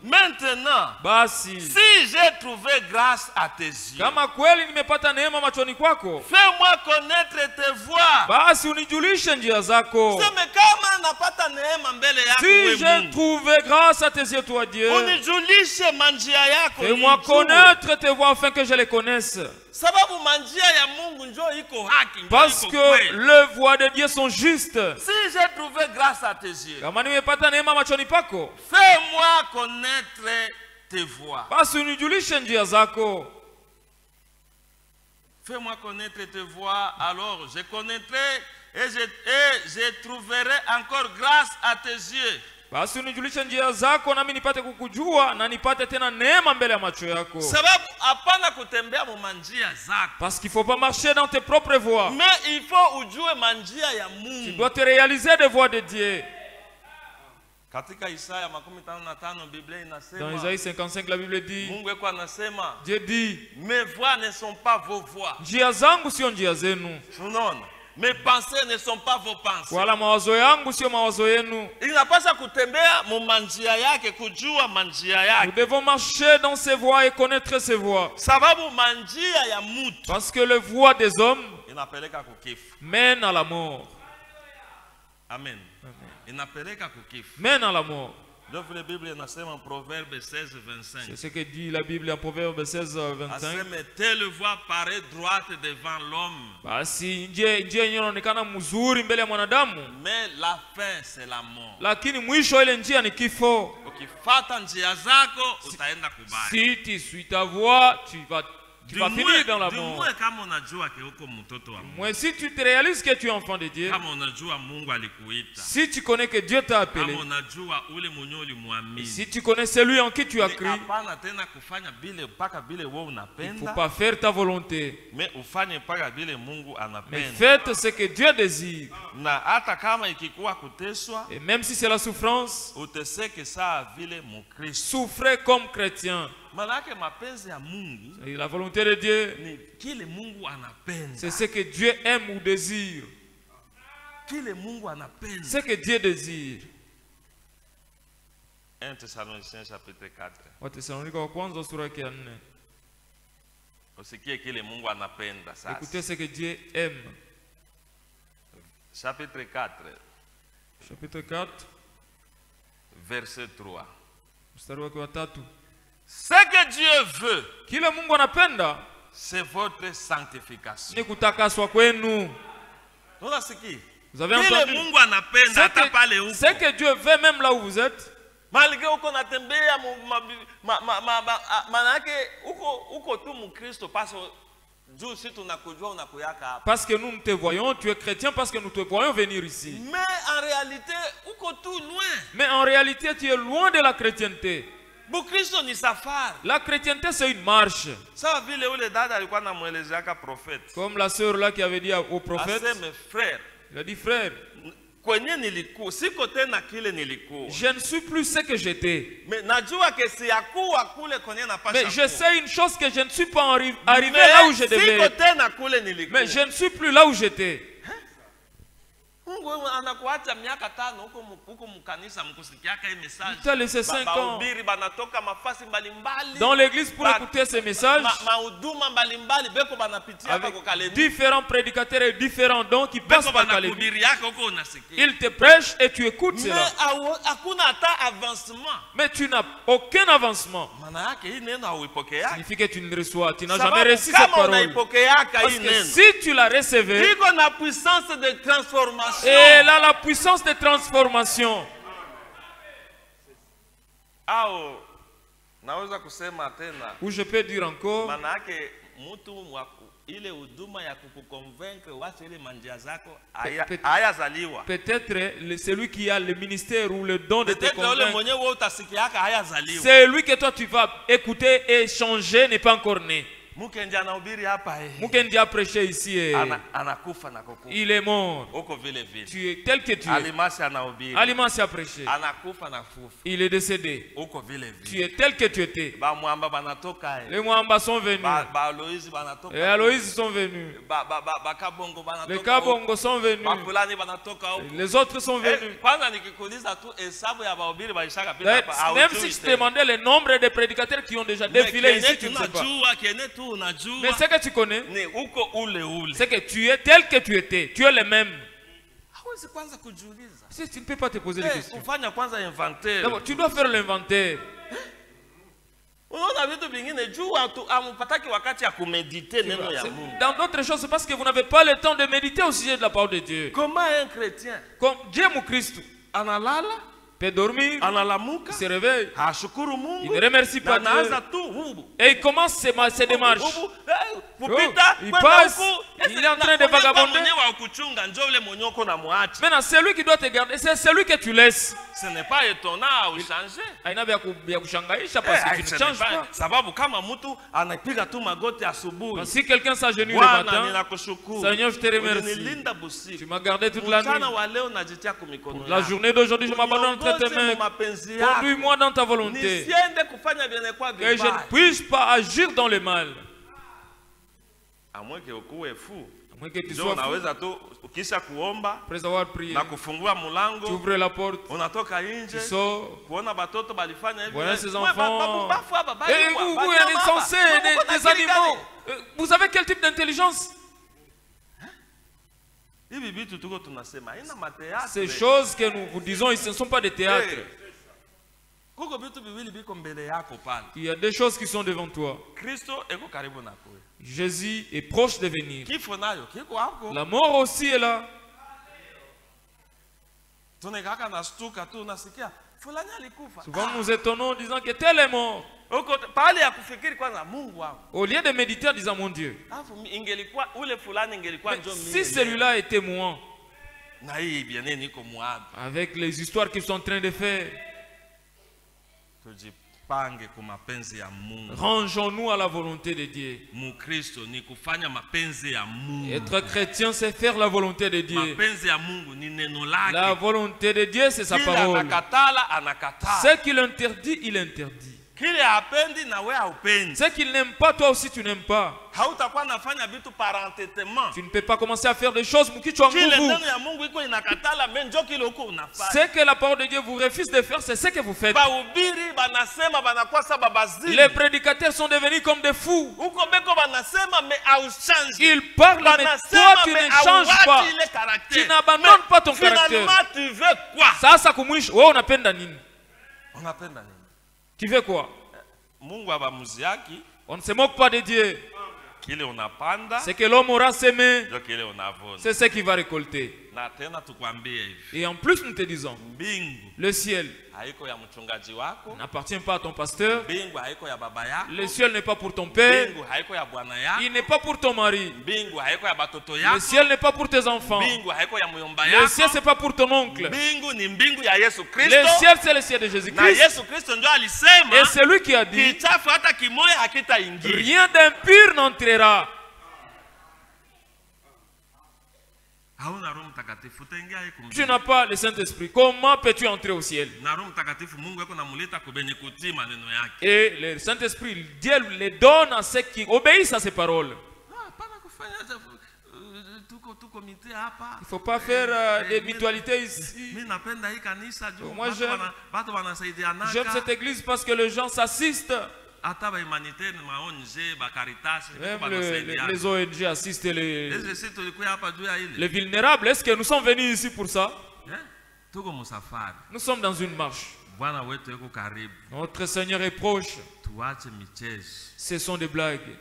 Maintenant,
basi
si j'ai trouvé grâce à tes yeux,
kama kweli nimepata neema machoni kwako,
fais-moi connaître tes voies.
Basi unijulishe njia zako.
Sema kama napata neema mbele yako
si j'ai trouvé grâce à tes yeux, toi Dieu,
unijulishe manjia yako.
Fais-moi connaître tes voies afin que je les connaisse.
Sababu manjia ya Mungu njoo iko haki.
Parce que les voies de Dieu sont justes.
Si j'ai trouvé grâce à tes yeux,
kama nimepata neema machoni pako,
fais-moi connaître tes voies.
Basi unijulishe njia zako.
Fais-moi connaître tes voies, alors je connaîtrai et je trouverai encore grâce à tes yeux.
Basi unijulishe njia zako nami nipate kukujua na nipate tena neema mbele ya macho yako.
Sababu hapana kutembea mu manjia zako.
Parce qu'il faut pas marcher dans tes propres voies.
Mais il faut ujue manjia ya Mungu.
Tu dois te réaliser des voies de Dieu.
Katika Isaya 55 Biblia inasema.
Dans Isaïe 55 la Bible dit.
Mungu eko anasema.
Dieu dit.
Mes voies ne sont pas vos voies.
Njia zangu sio njia zenu.
Unaona? Mes pensées ne sont pas vos pensées.
Wala mawazo yangu sio mawazo yenu.
Inapaswa kutembea mu manjia yake, kujua manjia yake.
Nous devons marcher dans ses voies et connaître ses voies.
Sababu manjia ya mutu.
Parce que les voies des hommes
inapeleka kukifu.
Mènent à la mort.
Amen. Inapeleka kukifu.
Mènent à la mort.
Donc la Bible inasema Proverbe 16:25.
C'est ce que dit la Bible en Proverbe 16:25.
Asema telle voie paraît droite devant l'homme.
Basi njia inaonekana mzuri mbele ya mwanadamu.
Mais la fin c'est la mort.
Lakini mwisho ile njia ni kifo.
Ukifuata njia zako utaenda kubaya.
Si tu suis ta voie, tu vas finir dans la mort. Mais si tu te réalises que tu es enfant de Dieu, si tu connais que Dieu t'a appelé, si tu connais celui en qui tu as cru, il ne faut pas faire ta volonté, mais faites ce que Dieu désire. Et même si c'est la souffrance, souffrez comme chrétien. Et la volonté de Dieu, c'est ce que Dieu aime ou désire. Ce que Dieu désire.
1 Thessaloniciens chapitre 4.
Wathesalonika wa kwanza sura ya 4. Écoutez ce que Dieu aime.
Chapitre 4.
Chapitre 4.
Verset 3.
Mstari wake wa 3.
Ce que Dieu veut,
kile Mungu anapenda,
c'est votre sanctification.
Ni kutakaswa kwenu. Vous avez entendu? Ce que Dieu veut même là où vous êtes.
Malgré uko natembea manake uko tu mkristo
parce que nous te voyons, tu es chrétien parce que nous te voyons venir ici.
Mais en réalité uko tout loin.
Mais en réalité tu es loin de la chrétienté.
La
chrétienté c'est une marche. Comme la sœur là qui avait dit au prophète. Il a dit frère, je ne suis plus ce que j'étais. Mais je sais une chose, que je ne suis pas arrivé là où je devais être. Mais je ne suis plus là où j'étais. Il t'a laissé 5 ans dans l'église pour écouter ces messages avec différents prédicateurs et différents dons qui passent par ta Lévi. Ils te prêchent et tu écoutes cela. Mais tu n'as aucun avancement. Ça signifie que tu ne reçois, tu n'as jamais reçu cette parole. Parce que si tu la recevais, et là la puissance de transformation. Ou je peux dire encore, peut-être celui qui a le ministère ou le don de te convaincre, c'est lui que toi tu vas écouter et changer n'est pas encore né. Mukendi a prêché ici. Il est mort. Tu es tel que tu es. Alimasi a prêché. Il est décédé. Tu es tel que tu étais. Les Mwamba sont venus. Les Aloïs sont venus. Les Kabongo sont venus. Les autres sont venus. Même si je te demandais le nombre de prédicateurs qui ont déjà défilé ici, tu ne sais pas. Mais ce que tu connais, c'est que tu es tel que tu étais. Tu es le même. Si tu ne peux pas te poser des questions. D'abord, tu dois faire l'inventaire. Dans d'autres choses, c'est parce que vous n'avez pas le temps de méditer au sujet de la parole de Dieu.
Comment un chrétien,
comme Dieu mon Christ, peut dormir, il se réveille, il ne remercie pas Dieu, et il commence ses démarches. Il passe, il est en train de vagabonder. Maintenant, c'est lui qui doit te garder, c'est celui que tu laisses.
Ce n'est pas étonnant ou changer.
Parce que tu ne changes pas. Si quelqu'un s'agenouille le matin, Seigneur, je te remercie. Tu m'as gardé toute la nuit. Pour la journée d'aujourd'hui, je m'abandonne entre tes mains. Conduis-moi dans ta volonté. Que je ne puisse pas agir dans le mal.
À moins que
tu sois fou. Après avoir prié, tu ouvres la porte, tu sors, voilà ces enfants. Et vous êtes censés des animaux. Vous avez quel type d'intelligence? Ces choses que nous vous disons ici ne sont pas des théâtres. Il y a des choses qui sont devant toi. Jésus est proche de venir. La mort aussi est là. Souvent nous étonnons en disant que tel est mort. Au lieu de méditer en disant mon Dieu, si celui-là était moi, avec les histoires qu'ils sont en train de faire, rangeons-nous à la volonté de Dieu. Être chrétien, c'est faire la volonté de Dieu. La volonté de Dieu, c'est sa parole. Ce qu'il interdit, il interdit. Ce qu'il n'aime pas, toi aussi tu n'aimes pas. Tu ne peux pas commencer à faire des choses ce que la parole de Dieu vous refuse de faire, c'est ce que vous faites. Les prédicateurs sont devenus comme des fous. Ils parlent, mais toi tu ne changes pas. Tu n'abandonnes pas ton caractère. Ça kumwish, wewe unapenda nini? Tu veux quoi? On ne se moque pas de Dieu. C'est que l'homme aura semé, c'est ce qu'il va récolter. Et en plus nous te disons, le ciel n'appartient pas à ton pasteur. Le ciel n'est pas pour ton père. Il n'est pas pour ton mari. Le ciel n'est pas pour tes enfants. Le ciel c'est pas pour ton oncle. Le ciel c'est le ciel de Jésus-Christ. Et c'est lui qui a dit, rien d'impur n'entrera. Tu n'as pas le Saint-Esprit. Comment peux-tu entrer au ciel? Et le Saint-Esprit, Dieu le donne à ceux qui obéissent à ses paroles. ne faut pas faire des mutualités ici. Moi, j'aime cette église parce que les gens s'assistent. Même les ONG assistent les vulnérables. Est-ce que nous sommes venus ici pour ça? Nous sommes dans une marche. Notre Seigneur est proche. Ce sont des blagues.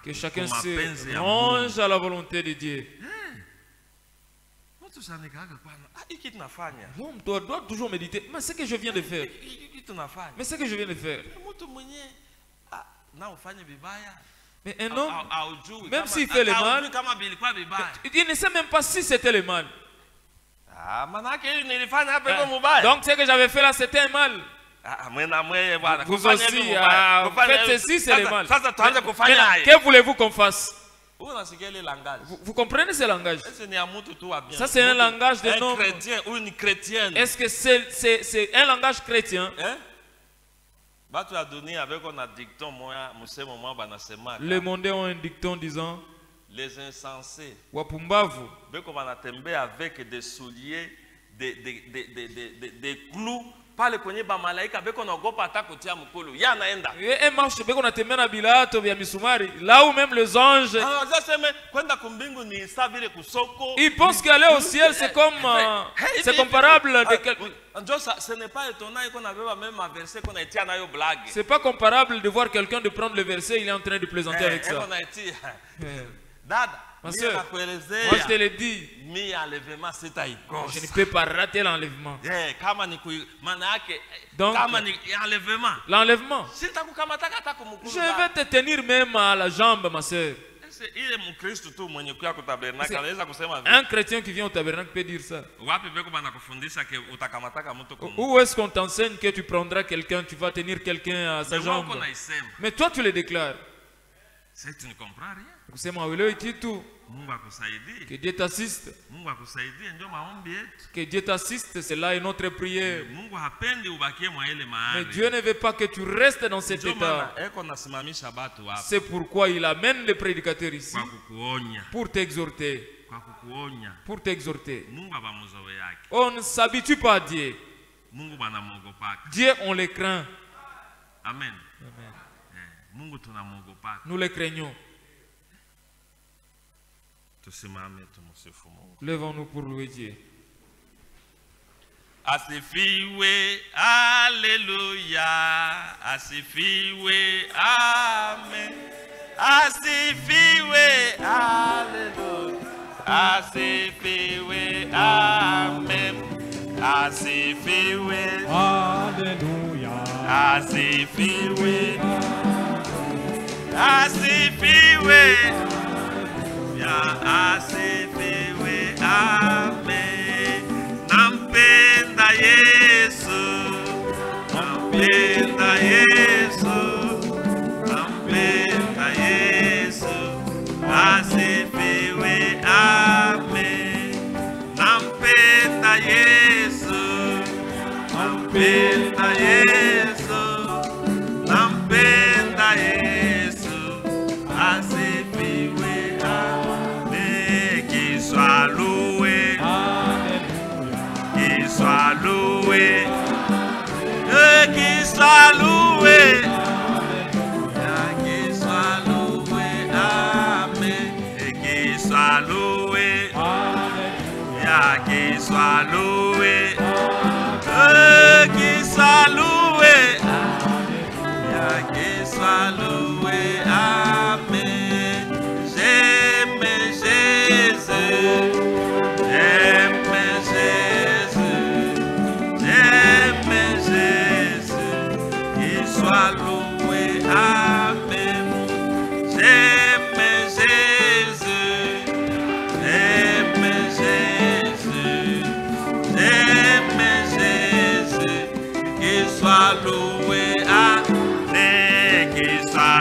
Que chacun se range à la volonté de Dieu. L'homme doit toujours méditer. Mais c'est ce que je viens de faire. Mais c'est ce que je viens de faire. Mais un homme, même s'il fait le mal, il ne sait même pas si c'était le mal. Donc ce que j'avais fait là, c'était un mal. Vous aussi, faites ceci, c'est le mal. Que voulez-vous qu'on fasse? Vous comprenez ce langage? Ça, c'est un langage de homme. Est-ce que c'est un langage chrétien? Les mondains ont un dicton disant:
les insensés,
wapumbavu,
avec des souliers, des clous. Pas le konye ba malaika beko na ogopa ata kutia mkulu ya naenda
et marche beko na tembea bilato vya misumari là où même les anges ils pensent qu'aller au ciel c'est comme c'est comparable
ce n'est pas étonnant qu'on avait même un verset qu'on a été en ayo blague.
C'est pas comparable de voir quelqu'un de prendre le verset, il est en train de plaisanter avec ça. Ma soeur, moi je te l'ai dit, je ne peux pas rater l'enlèvement. Donc, l'enlèvement, je vais te tenir même à la jambe, ma soeur. Un chrétien qui vient au tabernacle peut dire ça. Où est-ce qu'on t'enseigne que tu prendras quelqu'un, tu vas tenir quelqu'un à sa jambe? Mais toi tu le déclares.
Tu ne comprends rien.
Que Dieu t'assiste. Que Dieu t'assiste, c'est là notre prière. Mais Dieu ne veut pas que tu restes dans cet état. C'est pourquoi il amène les prédicateurs ici pour t'exhorter. Pour t'exhorter. On ne s'habitue pas à Dieu. Dieu, on le craint.
Amen.
Nous le craignons. Levons-nous pour louer Dieu.
Asifiwe, alléluia. Asifiwe, amen. Asifiwe, alléluia. Asifiwe, amen. Asifiwe,
alléluia.
Asifiwe, asifiwe. Asifiwe, amen. Nampenda Yesu, nampenda Yesu, nampenda Yesu. Asifiwe, amen. Nampenda Yesu, nampenda Yesu, nampenda Yesu. Asifiwe, qu'il soit loué, qu'il soit loué, qu'il soit loué, qu'il soit loué, amen, qu'il soit loué, qu'il soit loué, qu'il soit loué, qu'il soit loué, amen. J'aime Jésus, j'aime Jésus, j'aime Jésus, qu'il soit loué, amen. J'aime Jésus, j'aime Jésus, j'aime Jésus, qu'il soit loué, amen, qu'il soit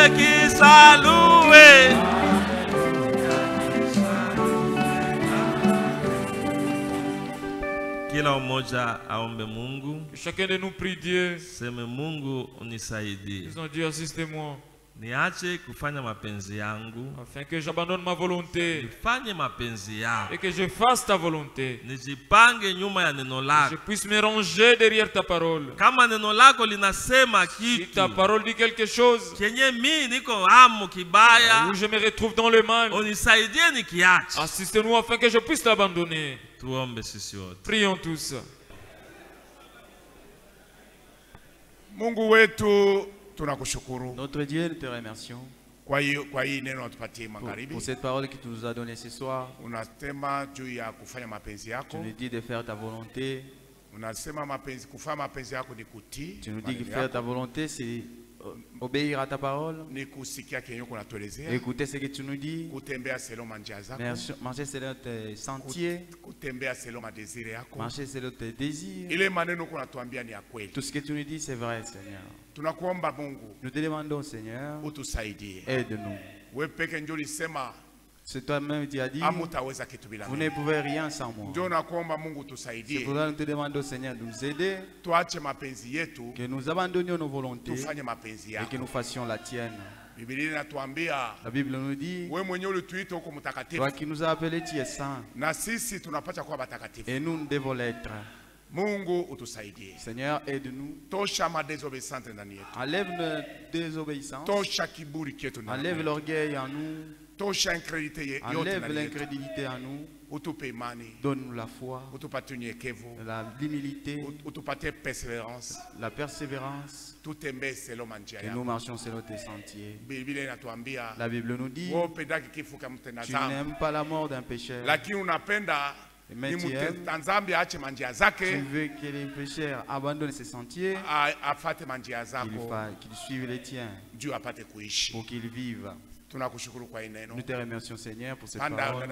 kisalue. Kila mmoja aombe Mungu.
Chacun de nous prie Dieu.
Seme Mungu unisaidie.
Disons Dieu, assistez-moi.
Niache kufanya mapenzi yangu.
Afin que j'abandonne ma volonté.
Nifanye mapenzi yako.
Et que je fasse ta volonté.
Nijipange nyuma ya neno lako.
Je puisse me ranger derrière ta parole.
Kama neno lako linasema kitu.
Si ta parole dit quelque chose.
Kenye mimi niko amo kibaya.
Où je me retrouve dans le mal.
Unisaidie nikiache.
Assistez-nous afin que je puisse l'abandonner.
Tuombe sisi wote.
Prions tous.
Mungu wetu tunakushukuru.
Notre Dieu, nous te remercions
Kwa hii neno tupatie magharibi.
pour cette parole que tu nous as donnée ce soir.
Unasema juu ya kufanya mapenzi
Tu
yako.
nous dis de faire ta volonté.
Unasema kufanya mapenzi yako ni kutii.
Tu nous dis que faire ta volonté, c'est obéir à ta parole.
Ni kusikia kenye kunatuelezea.
Écouter ce que tu nous dis.
Kutembea selon manjia zako.
Marcher selon tes sentiers.
Kutembea selon madesire yako.
Marcher selon tes désirs.
Ile maneno kunatuambia ni ya kweli.
Tout ce que tu nous dis, c'est vrai, Seigneur.
Tunakuomba Mungu.
Nous te demandons, Seigneur,
utusaidie.
Aide-nous.
Wewe peke ndio ulisema
c'est toi-même qui as dit,
hamutaweza kitu bila
vous ne pouvez rien sans moi.
Ndio nakuomba Mungu
C'est
tusaidie.
pourquoi nous te demandons, Seigneur, de nous aider.
Tuache mapenzi yetu.
Que nous abandonnions nos volontés.
Tufanye mapenzi
et
yako.
que nous fassions la tienne.
Biblia inatuambia,
la Bible nous dit,
wewe mwenyewe ulituita huko mtakatifu.
Toi qui nous as appelés, tu es saint.
Na sisi tunapata kuwa watakatifu.
Et nous devons l'être.
Mungu utusaidie.
Seigneur, aide-nous.
Tosha madesobedience ndani yetu.
Enlève notre désobéissance.
Tosha kiburi chetu ndani.
Enlève l'orgueil en nous.
Tosha incrédulité yote ndani.
Enlève l'incrédulité en nous.
Utupe imani.
Donne-nous la foi.
Utupatie unyenyekevu.
L'humilité.
Utupatie persévérance.
La persévérance.
Tutembee selon manjia yako.
Et nous marchons selon tes sentiers.
Biblia inatuambia,
la Bible nous dit,
wewe upendaki kifo kama mtenda
tu
dhambi.
n'aimes pas la mort d'un pécheur.
Lakini unapenda ni mtenda dhambi aache manjia zake.
Tu veux que les pécheurs abandonnent ses sentiers.
Afate manjia zako.
Qu'il suive les tiens.
Juu apate kuishi.
Pour qu'il vive.
Tunakushukuru kwa neno.
Nous te remercions, Seigneur, pour cette parole.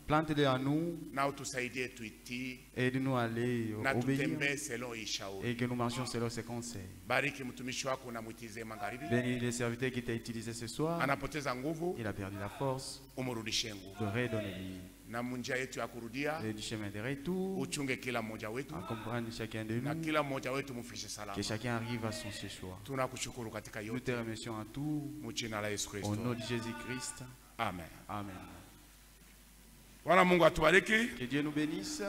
Plante-les en nous.
Na utusaidie tuitii.
Aide-nous à aller obéir. Et que nous marchions selon ses conseils.
Bariki mtumishi wako unamwitizie magharibi.
Bénis les serviteurs qui t'ont utilisé ce soir.
Anapoteza nguvu.
Il a perdu la force.
Umrudishe nguvu.
Redonne-lui.
Na munjia yetu ya kurudia.
Du chemin de retour.
Uchunge kila mmoja wetu.
Accompagne chacun de nous.
Na kila mmoja wetu mufishe salama.
Que chacun arrive à son séjour.
Tunakushukuru katika yote.
Nous te remercions à tout.
Mujina la Yesu Kristo.
Au nom de Jésus-Christ.
Amen.
Amen.
Bwana Mungu atubariki.
Que Dieu nous bénisse.